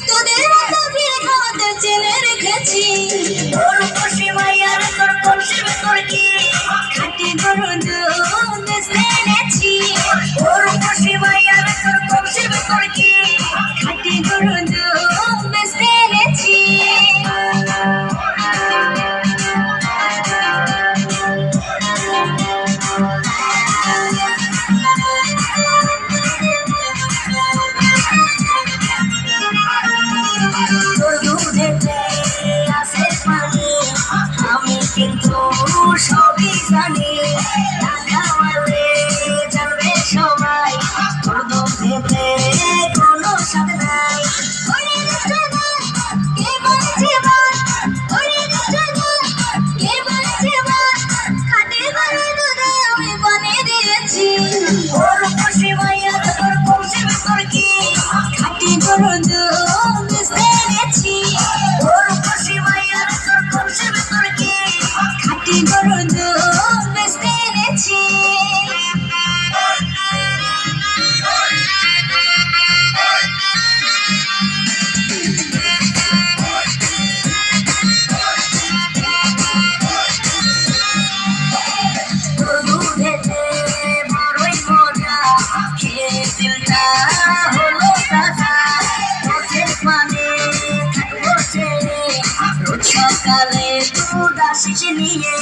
তোদের মতো ভিড় খাওয়াতে চেনে রেখেছি ওর খুশি মাইয়ার তোর কলসির ভেতর কি খাটি গরু দুধ বেচতে এনেছি ওর খুশি মাইয়ার তোর কলসির ভেতর কি খাটি গরু দুধ বেচতে এনেছি কিন্তু সবই জানি লাগাওয়ালে জানবে সবাই তোর দুধেতে কোনো স্বাদ নাই ওরে নিশ্চয় কে বলছে বল ওরে নিশ্চয় কে বলছে বল খাটি গরু দুধে আমি বানিয়ে দিয়েছি ওর খুশি মাইয়া তোর কলসির ভেতর কি খাটি গরু দুধ বেচতে এনেছি ওর খুশি মাইয়া তোর কলসির ভেতর কি খাটি গরু দুধ বেচতে এনেছি তোর দুধেতে বড়ই মজা খেয়ে দিলটা হলো তাজা রোজের পানে থাকবো ছেড়ে রোজ সকালে দুধ আসিস নিয়ে